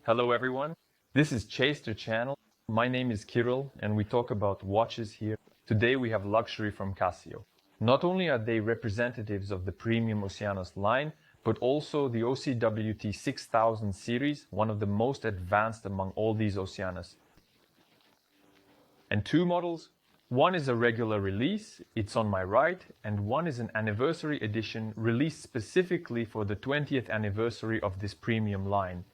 Hello everyone, this is Chaster channel. My name is Kirill and we talk about watches here. Today we have luxury from Casio. Not only are they representatives of the premium Oceanus line, but also the OCW-T6000 series, one of the most advanced among all these Oceanus. And two models, one is a regular release, it's on my right, and one is an anniversary edition released specifically for the 20th anniversary of this premium line.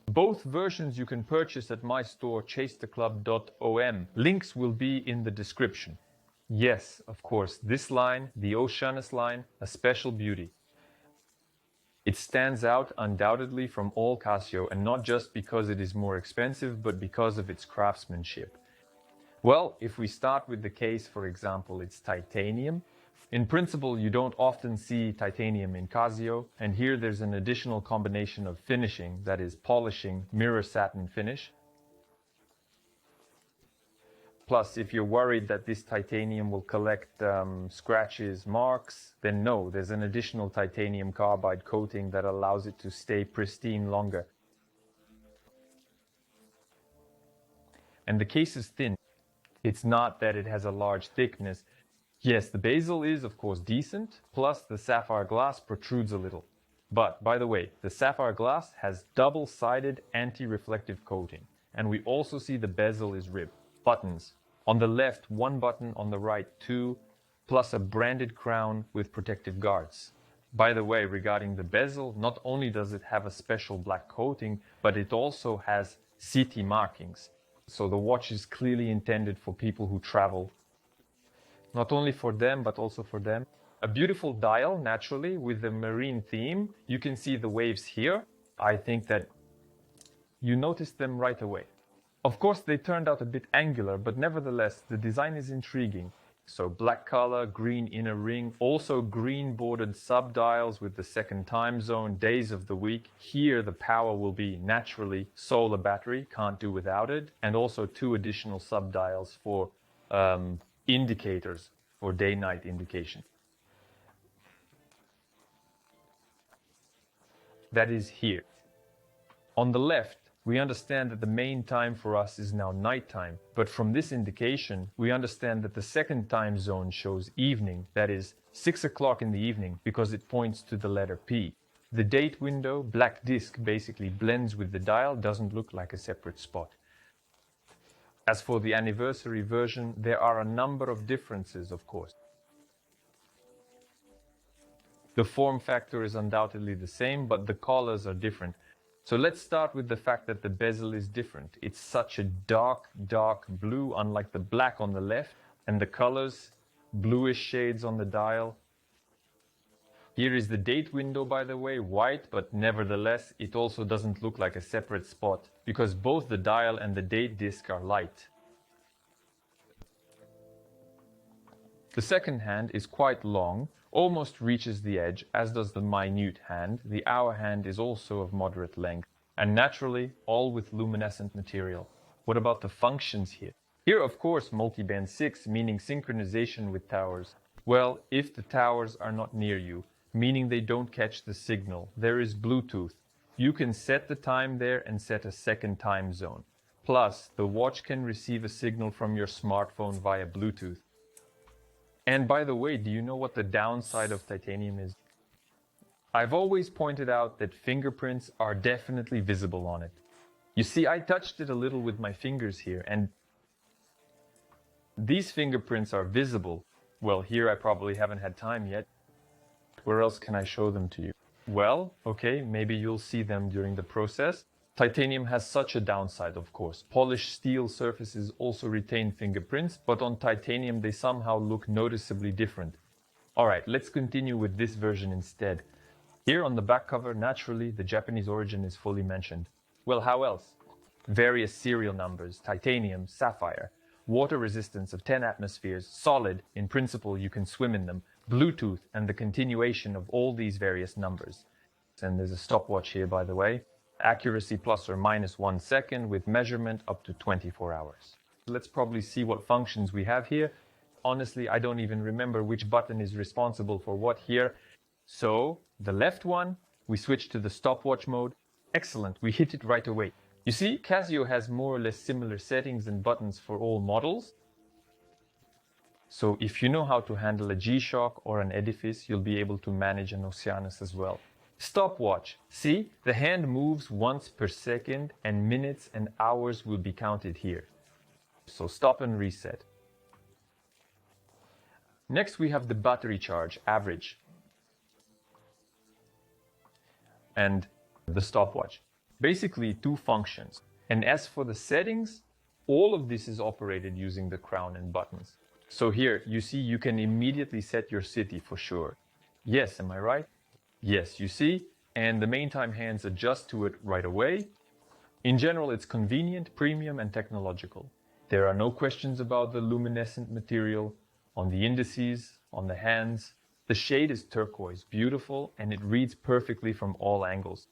Both versions you can purchase at my store chasterclub.om. Links will be in the description. Yes, of course, this line, the Oceanus line, a special beauty. It stands out undoubtedly from all Casio, and not just because it is more expensive, but because of its craftsmanship. Well, if we start with the case, for example, it's titanium. In principle, you don't often see titanium in Casio, and here there's an additional combination of finishing, that is polishing, mirror satin finish. Plus, if you're worried that this titanium will collect scratches, marks, then no, there's an additional titanium carbide coating that allows it to stay pristine longer. And the case is thin. It's not that it has a large thickness. Yes, the bezel is, of course, decent, plus the sapphire glass protrudes a little. But, by the way, the sapphire glass has double-sided anti-reflective coating. And we also see the bezel is ribbed. Buttons. On the left, one button, on the right, two, plus a branded crown with protective guards. By the way, regarding the bezel, not only does it have a special black coating, but it also has CT markings. So the watch is clearly intended for people who travel. Not only for them, but also for them. A beautiful dial, naturally, with the marine theme. You can see the waves here. I think that you noticed them right away. Of course, they turned out a bit angular, but nevertheless, the design is intriguing. So black color, green inner ring, also green bordered sub-dials with the second time zone, days of the week. Here, the power will be naturally solar battery, can't do without it, and also two additional sub-dials for indicators for day-night indication. That is here. On the left, we understand that the main time for us is now nighttime, but from this indication, we understand that the second time zone shows evening, that is 6 o'clock in the evening, because it points to the letter P. The date window, black disc, basically blends with the dial, doesn't look like a separate spot. As for the anniversary version, there are a number of differences, of course. The form factor is undoubtedly the same, but the colors are different. So let's start with the fact that the bezel is different. It's such a dark blue, unlike the black on the left, and the colors, bluish shades on the dial. Here is the date window, by the way, white, but nevertheless, it also doesn't look like a separate spot, because both the dial and the date disc are light. The second hand is quite long, almost reaches the edge, as does the minute hand. The hour hand is also of moderate length, and naturally, all with luminescent material. What about the functions here? Here, of course, multiband 6, meaning synchronization with towers. Well, if the towers are not near you, meaning they don't catch the signal, there is Bluetooth. You can set the time there and set a second time zone. Plus, the watch can receive a signal from your smartphone via Bluetooth. And by the way, do you know what the downside of titanium is? I've always pointed out that fingerprints are definitely visible on it. You see, I touched it a little with my fingers here, and these fingerprints are visible. Well, here I probably haven't had time yet. Where else can I show them to you? Well, okay, maybe you'll see them during the process. Titanium has such a downside, of course. Polished steel surfaces also retain fingerprints, but on titanium they somehow look noticeably different. Alright, let's continue with this version instead. Here on the back cover, naturally, the Japanese origin is fully mentioned. Well, how else? Various serial numbers, titanium, sapphire, water resistance of 10 atmospheres, solid, in principle you can swim in them, Bluetooth, and the continuation of all these various numbers. And there's a stopwatch here, by the way. Accuracy plus or minus 1 second with measurement up to 24 hours. Let's probably see what functions we have here. Honestly, I don't even remember which button is responsible for what here. So, the left one, we switch to the stopwatch mode. Excellent, we hit it right away. You see, Casio has more or less similar settings and buttons for all models. So if you know how to handle a G-Shock or an edifice, you'll be able to manage an Oceanus as well. Stopwatch. See, the hand moves once per second and minutes and hours will be counted here. So stop and reset. Next we have the battery charge, average. And the stopwatch. Basically two functions. And as for the settings, all of this is operated using the crown and buttons. So here, you see, you can immediately set your city for sure. Yes, am I right? Yes, you see, and the main time hands adjust to it right away. In general, it's convenient, premium, and technological. There are no questions about the luminescent material on the indices, on the hands. The shade is turquoise, beautiful, and it reads perfectly from all angles.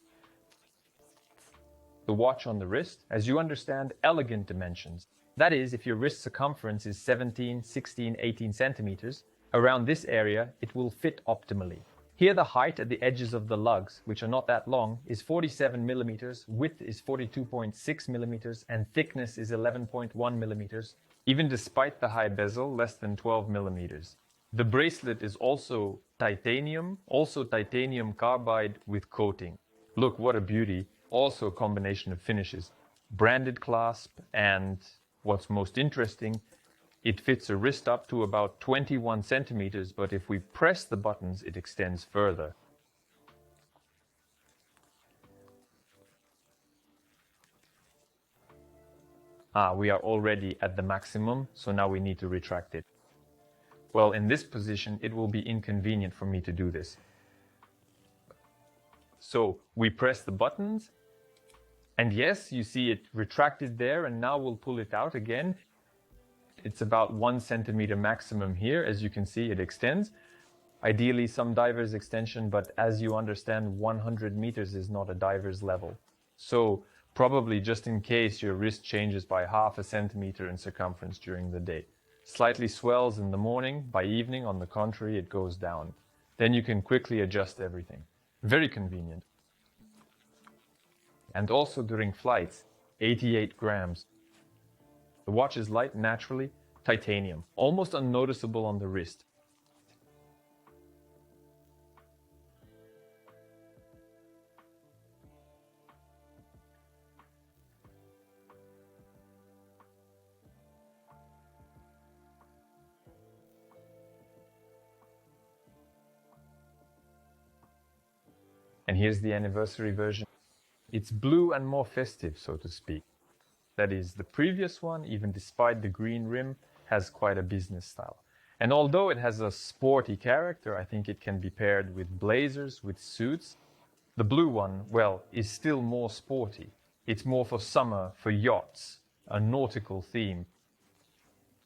The watch on the wrist, as you understand, elegant dimensions. That is, if your wrist circumference is 17, 16, 18 centimeters, around this area it will fit optimally. Here the height at the edges of the lugs, which are not that long, is 47 millimeters, width is 42.6 millimeters, and thickness is 11.1 millimeters, even despite the high bezel, less than 12 millimeters. The bracelet is also titanium carbide with coating. Look, what a beauty. Also a combination of finishes. Branded clasp, and what's most interesting, it fits a wrist up to about 21 centimeters, but if we press the buttons, it extends further. We are already at the maximum, so now we need to retract it. Well, in this position, it will be inconvenient for me to do this. So we press the buttons, and yes, you see it retracted there, and now we'll pull it out again. It's about 1 centimeter maximum here. As you can see, it extends. Ideally, some diver's extension, but as you understand, 100 meters is not a diver's level. So probably just in case your wrist changes by half a centimeter in circumference during the day. Slightly swells in the morning, by evening, on the contrary, it goes down. Then you can quickly adjust everything. Very convenient. And also during flights, 88 grams. The watch is light naturally, titanium, almost unnoticeable on the wrist. And here's the anniversary version. It's blue and more festive, so to speak. That is, the previous one, even despite the green rim, has quite a business style. And although it has a sporty character, I think it can be paired with blazers, with suits. The blue one, well, is still more sporty. It's more for summer, for yachts, a nautical theme.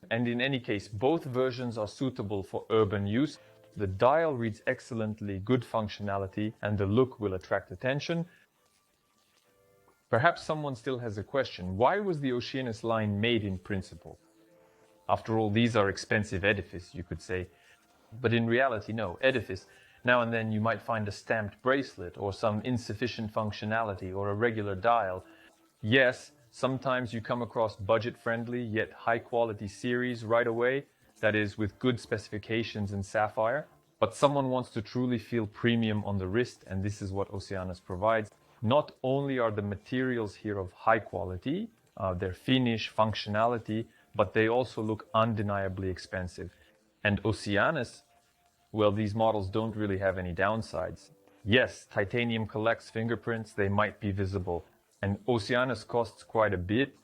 And in any case, both versions are suitable for urban use. The dial reads excellently, good functionality, and the look will attract attention. Perhaps someone still has a question. Why was the Oceanus line made in principle? After all, these are expensive edifice, you could say. But in reality, no. Edifice. Now and then you might find a stamped bracelet or some insufficient functionality or a regular dial. Yes, sometimes you come across budget-friendly yet high-quality series right away, that is, with good specifications in sapphire. But someone wants to truly feel premium on the wrist, and this is what Oceanus provides. Not only are the materials here of high quality, their finish, functionality, but they also look undeniably expensive. And Oceanus, well, these models don't really have any downsides. Yes, titanium collects fingerprints, they might be visible. And Oceanus costs quite a bit,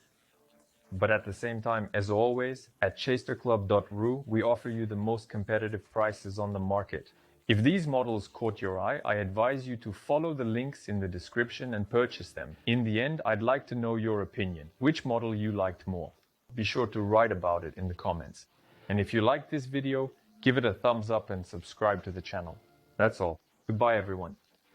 but at the same time, as always, at chasterclub.ru, we offer you the most competitive prices on the market. If these models caught your eye, I advise you to follow the links in the description and purchase them. In the end, I'd like to know your opinion. Which model you liked more? Be sure to write about it in the comments. And if you liked this video, give it a thumbs up and subscribe to the channel. That's all. Goodbye, everyone.